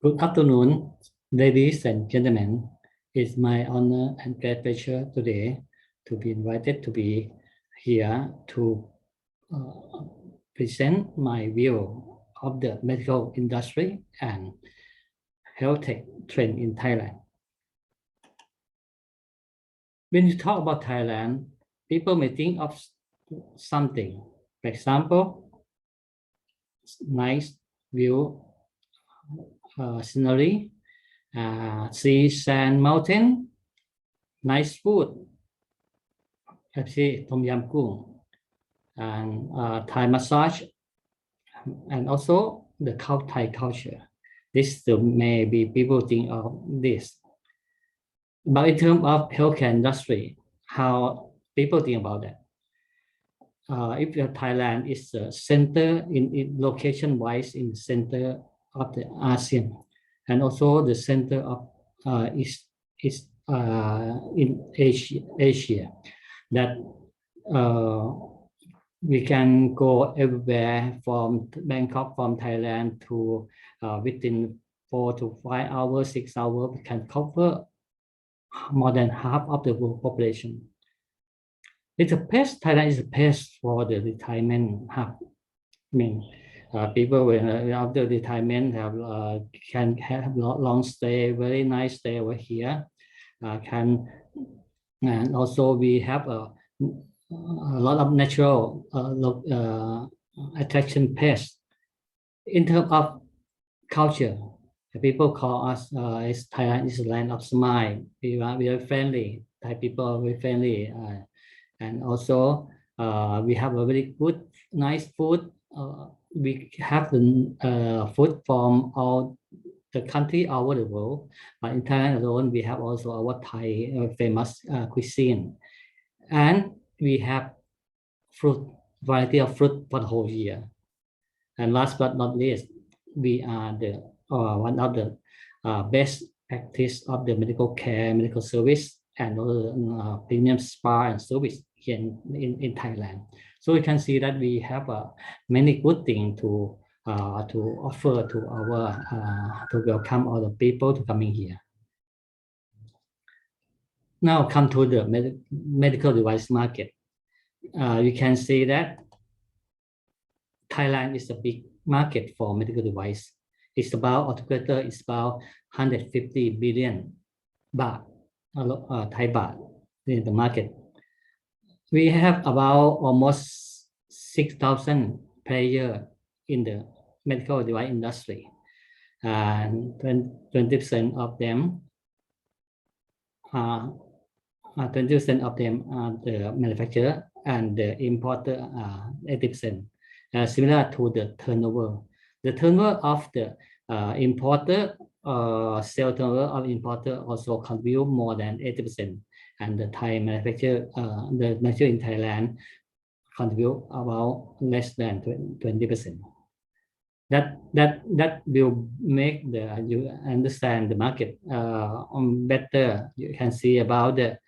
Good afternoon, ladies and gentlemen. It's my honor and great pleasure today to be invited to be here to present my view of the medical industry and health tech trend in Thailand. When you talk about Thailand, people may think of something. For example, nice view, scenery, sea, sand, mountain, nice food, Tom Yam Goong, and Thai massage, and also the Thai culture. This maybe people think of this. But in terms of healthcare industry, how people think about that? If Thailand is the center in location-wise in center of the ASEAN, and also the center of is in Asia, that we can go everywhere from Bangkok, from Thailand to within 4 to 5 hours, 6 hours, we can cover more than half of the world population. It's a place, Thailand is a place for the retirement hub. I mean, people when after retirement can have long stay, very nice stay over here. And also we have a lot of natural attraction place. In terms of culture, people call us Thailand is the land of smile. We are friendly. Thai people are very friendly, and also we have a very good, nice food. We have the food from all the country all over the world, but in Thailand alone, we have also our Thai famous cuisine, and we have variety of fruit for the whole year. And last but not least, we are the one of the best practice of the medical care, medical service, and also premium spa and service here in Thailand. So you can see that we have many good things to offer to our to welcome all the people to coming here. Now come to the medical device market. You can see that Thailand is a big market for medical device. It's about altogether it's about 150 billion baht, Thai baht in the market. We have about almost 6,000 players in the medical device industry, and 20% of them are 20% of them are the manufacturer, and the importer 80%. Similar to the turnover. The turnover of the importer, sale turnover of importer also contribute more than 80%. And the Thai manufacturer, the manufacturer in Thailand contribute about less than 20%. That will make you understand the market better. You can see about the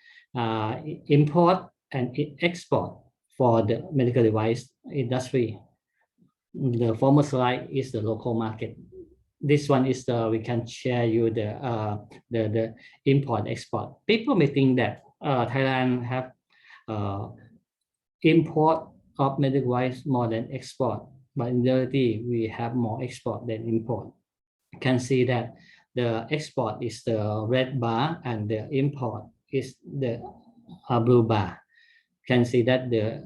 import and export for the medical device industry. The former slide is the local market. This one is we can share you the import export. People may think that Thailand have import of medical device more than export, but in reality we have more export than import. You can see that the export is the red bar and the import is the blue bar. You can see that the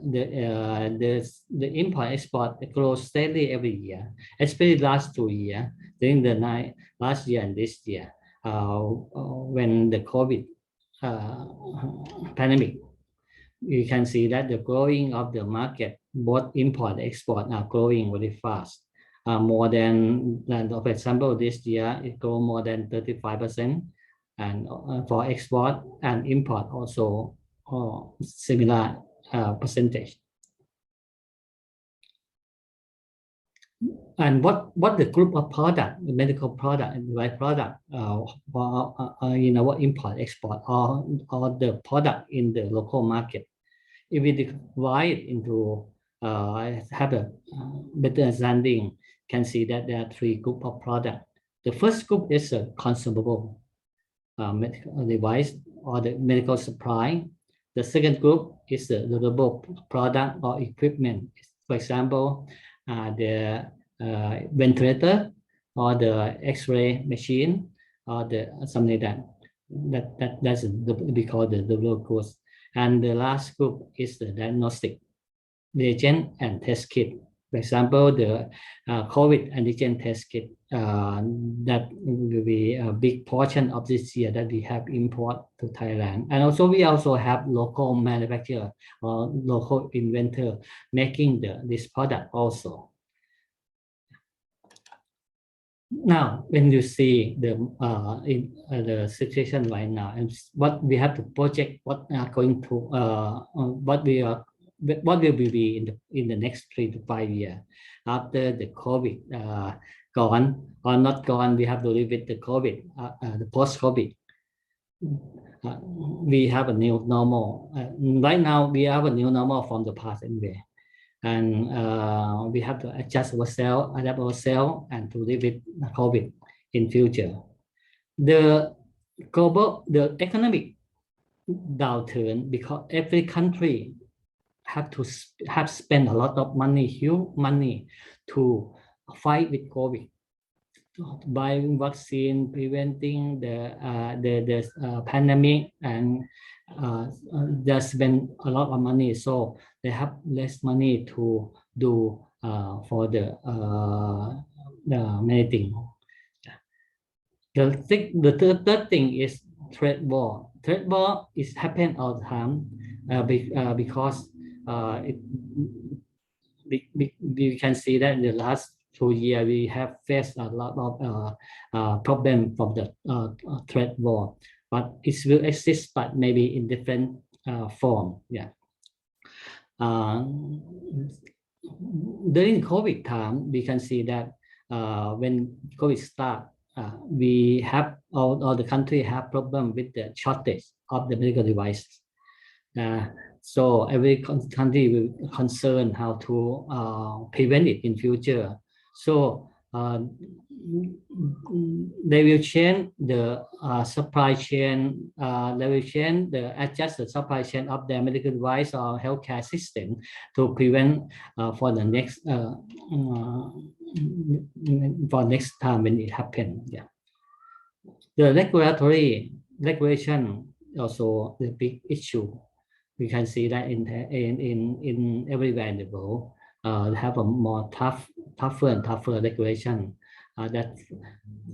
import export grows steadily every year, especially last 2 years, during the last year and this year, when the COVID pandemic. You can see that the growing of the market, both import and export, are growing very fast. More than, for example, this year it grew more than 35%, and for export and import also similar percentage. And what the group of product, the medical product and device product, in our import export, or the product in the local market. If we divide it into have a better understanding, can see that there are 3 groups of products. The first group is a consumable medical device or the medical supply. The second group is the durable product or equipment. For example, the ventilator or the X-ray machine or something like that. That's we call the durable goods. And the last group is the diagnostic reagent and test kit. For example, the COVID antigen test kit, that will be a big portion of this year that we have import to Thailand. And also we also have local manufacturer or local inventor making this product also. Now, when you see the situation right now and what we have to project, what are going to what will be in the next 3 to 5 years after the COVID gone or not gone, we have to live with the COVID, the post-COVID. We have a new normal. Right now, we have a new normal from the past anyway. And we have to adjust ourselves, adapt ourselves, and to live with COVID in future. The economic downturn, because every country have spent a lot of money, huge money, to fight with COVID, buying vaccine, preventing the pandemic, and they spend a lot of money, so they have less money to do for the many things. The third thing is trade war. Trade war is happen all the time because we can see that in the last 2 years we have faced a lot of problem from the trade war, but it will exist, but maybe in different form. Yeah. During COVID time, we can see that when COVID start, we have all the country have problem with the shortage of the medical devices. So every country will concern how to prevent it in future. So they will change the supply chain. They will change adjust the supply chain of their medical device or healthcare system to prevent for the next time when it happens. Yeah. The regulation also the big issue. We can see that in everywhere in the world, have a more tougher and tougher regulation. That,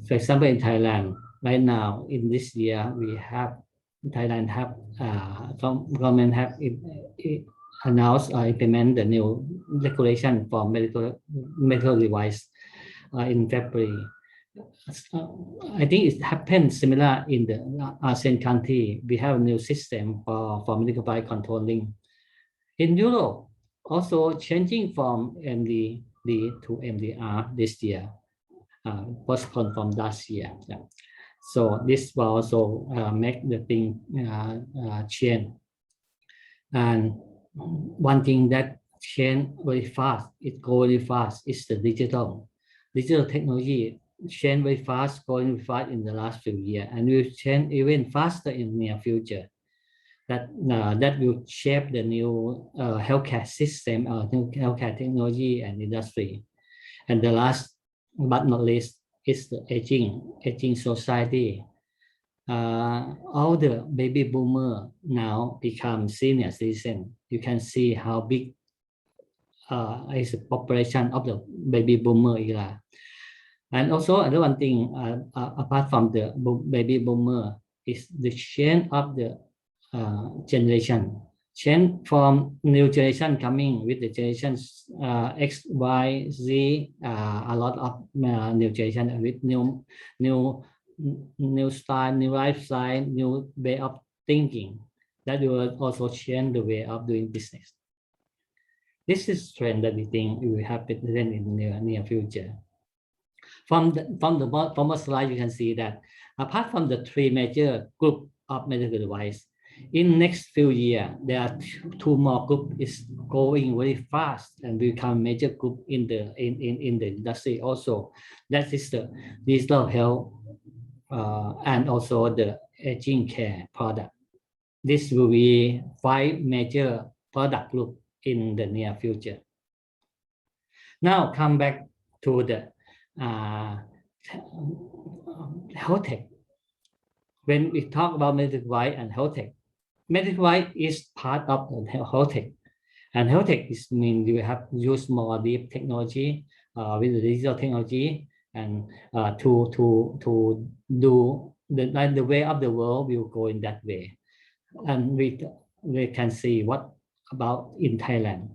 for example, in Thailand right now, in this year, Thailand have government have announced or implement the new regulation for medical device in February. I think it happened similar in the ASEAN country. We have a new system for medical device controlling. In Europe, also changing from MD to MDR this year, postponed from last year. Yeah. So this will also make the thing change. And one thing that change very fast, it goes very fast, is the digital technology. Change very fast, going fast in the last few years, and will change even faster in the near future. That will shape the new healthcare system, new healthcare technology and industry. And the last but not least is the aging society. All the baby boomer now become senior citizen. You can see how big is the population of the baby boomer era. And also another one thing, apart from the baby boomer, is the change of the generation. Change from new generation coming with the generations X, Y, Z, a lot of new generation with new style, new lifestyle, new way of thinking. That will also change the way of doing business. This is trend that we think will happen in the near future. From the former slide, you can see that apart from the 3 major group of medical device, In next few years, there are two more group is growing very fast and become major group in the industry also. That is the digital health and also the aging care product. This will be 5 major product group in the near future. Now come back to the HealthTech. When we talk about medical device and HealthTech, medical device is part of the HealthTech, and HealthTech is mean you have used more deep technology with the digital technology, and to do the way of the world will go in that way. And we can see what about in Thailand.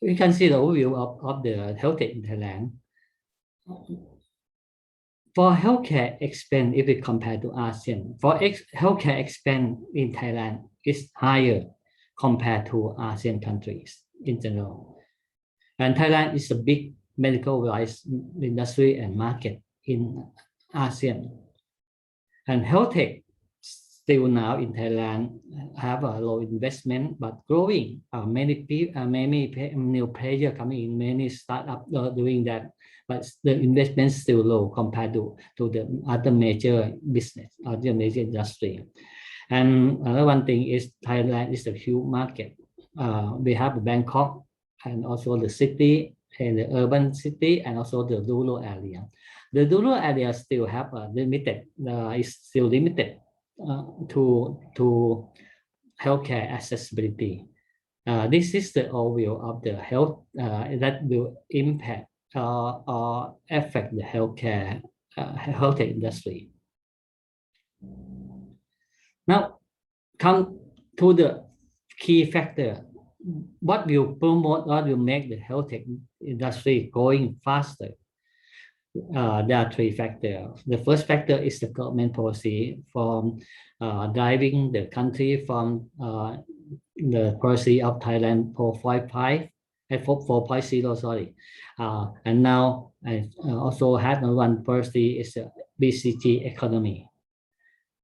We can see the overview of the HealthTech in Thailand. For healthcare expense, if we compare to ASEAN, for healthcare expense in Thailand is higher compared to ASEAN countries in general. And Thailand is a big medical device industry and market in ASEAN. And HealthTech still now in Thailand have a low investment but growing. Many new players coming in, many startups doing that, but the investment is still low compared to the other major business, other major industry. And another one thing is Thailand is a huge market. We have Bangkok and also the city and the urban city and also the rural area. The rural area still have a limited, is still limited to healthcare accessibility. This is the overview of the health that will impact or affect the healthcare industry. Now, come to the key factor. What will promote, what will make the HealthTech industry going faster? There are 3 factors. The first factor is the government policy from driving the country from the policy of Thailand 4.0, sorry. And now I also have one policy is the BCG economy.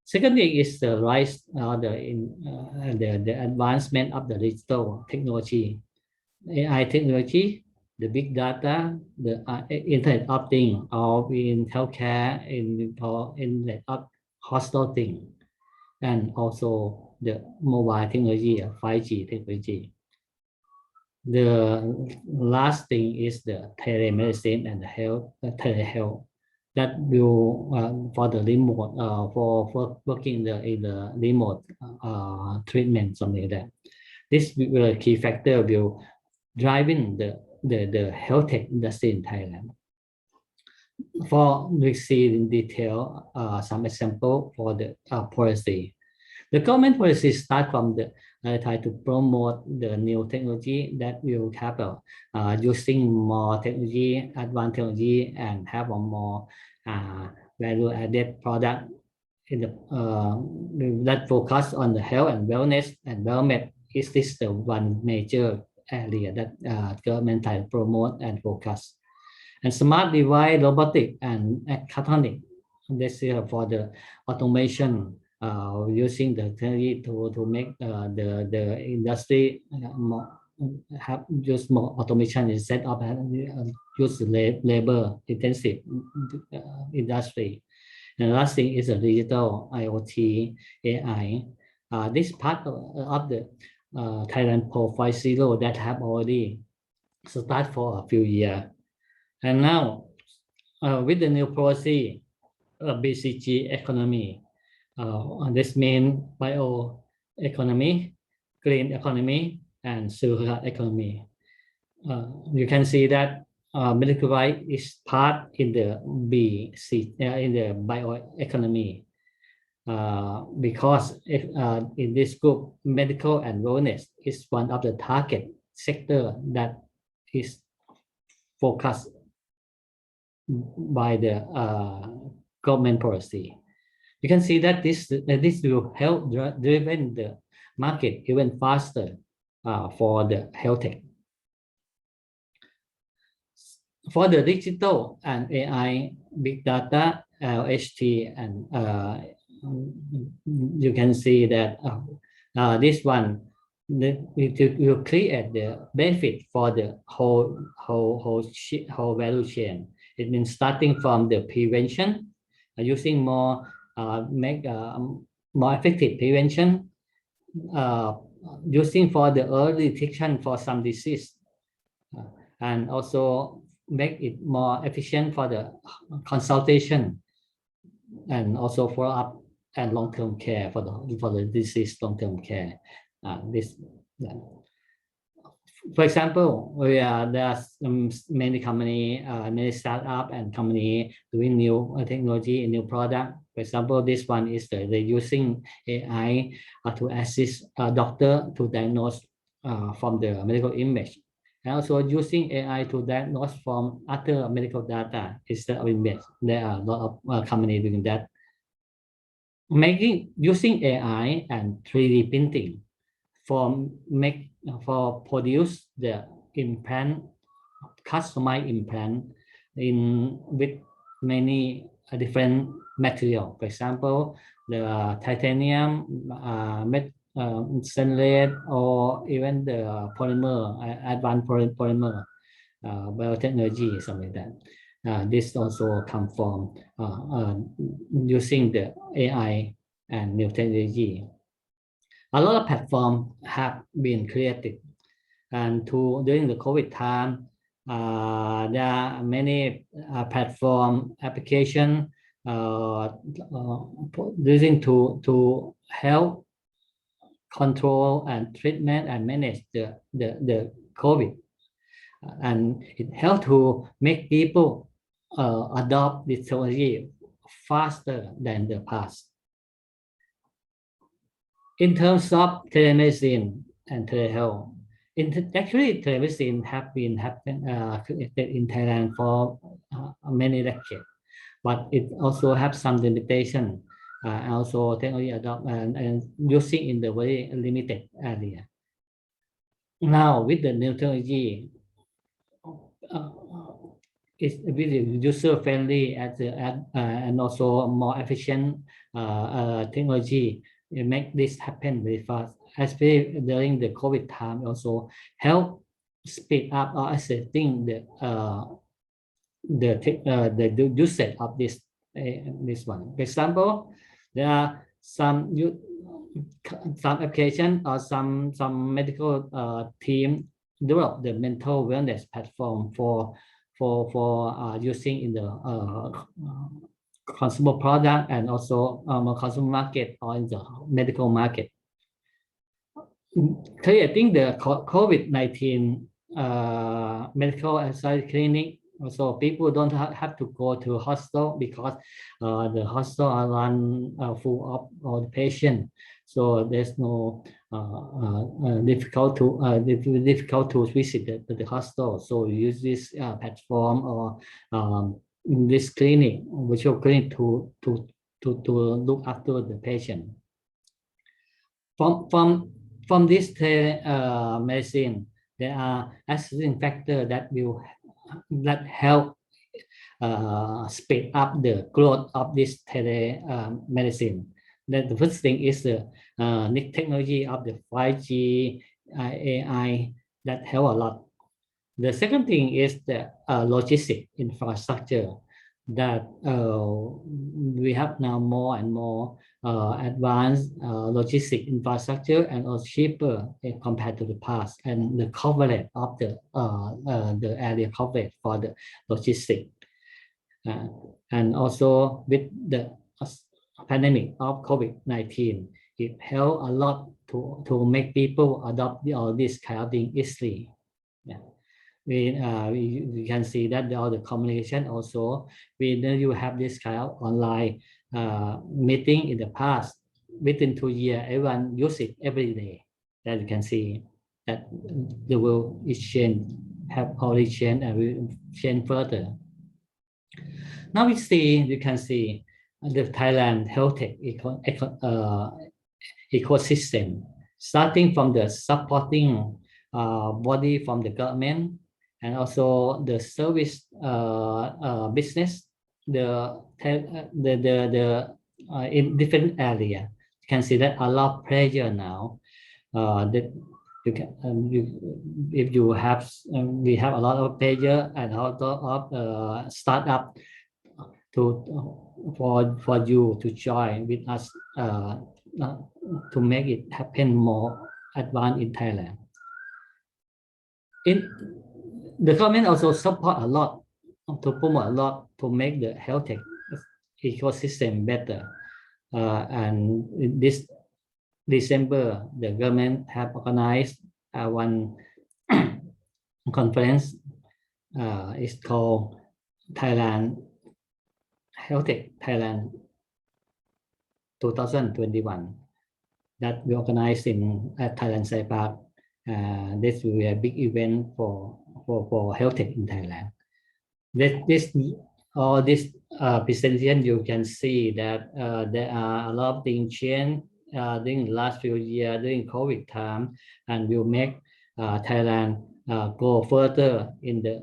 Secondly is the rise, the advancement of the digital technology, AI technology, the big data, the Internet of Things, or in healthcare, in hospital thing, and also the mobile technology, 5G technology. The last thing is the telemedicine and the telehealth that will for the remote for working in the remote treatment, something like that. This key factor will driving the HealthTech industry in Thailand. We see in detail some example for the policy. The government policy start from the try to promote the new technology that will have using more technology, advanced technology, and have a more value-added product in the that focus on the health and wellness and wellness. Is this the one major area that government try to promote and focus? And smart device, robotic, and catatonic. This is for the automation, using the technology to make the industry more, have use more automation instead of use labor intensive industry. And the last thing is the digital IoT AI. This part of the Thailand 4.0 that have already started for a few years. And now with the new policy, BCG economy, this means bioeconomy, green economy, and circular economy. You can see that medical device is part in the in the bioeconomy, because in this group, medical and wellness is one of the target sector that is focused by the government policy. You can see that this will help driven the market even faster for the HealthTech. For the digital and AI, big data, LHT, and you can see that this one will create the benefit for the whole value chain. It means starting from the prevention, using more make more effective prevention, using for the early detection for some disease, and also make it more efficient for the consultation and also follow up and long-term care for the disease long-term care. For example, there are many company, many startup and company doing new technology and new product. For example, this one is they're using AI to assist a doctor to diagnose from the medical image, and also using AI to diagnose from other medical data instead of image. There are a lot of companies doing that. Using AI and 3D printing for produce the implant, customized implant with many different material. For example, the titanium, stainless, or even the polymer, advanced polymer, biotechnology, something like that. This also come from using the AI and new technology. A lot of platforms have been created, and during the COVID time, there are many platform application using to help control and treatment and manage the COVID, and it helps to make people adopt this technology faster than the past. In terms of telemedicine and telehealth, actually telemedicine have been created in Thailand for many decades, but it also have some limitation. Also technology adopt and using in the very limited area. Now with the new technology, it's really user friendly and also more efficient technology. It make this happen very fast, especially during the COVID time. Also help speed up or accepting the usage of this one. For example, there are some application or some medical team develop the mental wellness platform for using in the consumer product and also consumer market or in the medical market. Creating the COVID-19 medical and science clinic, so people don't have to go to hospital because the hospital are run full of all the patient. So there's no difficult to visit the hospital. So we use this platform or this clinic, virtual clinic, to look after the patient. From this medicine, there are assisting factors that help speed up the growth of this telemedicine. The first thing is the technology of the 5G AI that help a lot. The second thing is the logistic infrastructure that we have now more and more advanced logistic infrastructure and also cheaper compared to the past, and the coverage of the area coverage for the logistic. And also with the pandemic of COVID-19, it helped a lot to make people adopt all this kind of thing easily. Yeah. We can see that all the communication also, you have this kind of online meeting in the past. Within 2 years, everyone use it every day. That you can see that the world is changed, have already changed and will change further. Now you can see the Thailand HealthTech ecosystem, starting from the supporting body from the government, and also the service business, the in different area. You can see that a lot of pressure now. That you can, if you have, we have a lot of pressure and a lot of startup for you to join with us to make it happen more advanced in Thailand. The government also support a lot to promote a lot to make the health tech ecosystem better. And this December, the government have organized one conference. It's called Thailand HealthTech Thailand 2021 that we organized at Thailand Session. This will be a big event for HealthTech in Thailand. All this presentation, you can see that there are a lot of things changed during the last few years during COVID time, and will make Thailand go further in the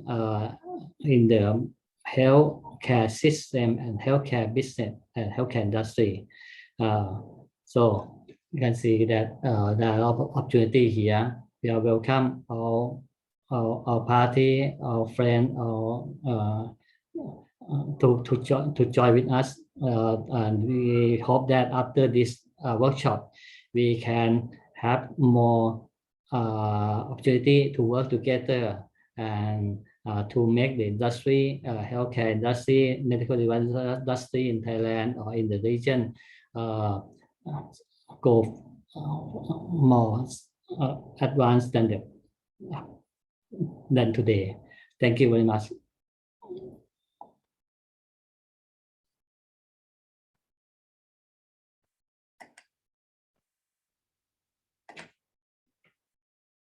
healthcare system and healthcare business and healthcare industry. So you can see that there are a lot of opportunity here. We are welcome our party, our friend, to join with us, and we hope that after this workshop, we can have more opportunity to work together and to make the industry, healthcare industry, medical device industry in Thailand or in the region go more advanced than today. Thank you very much.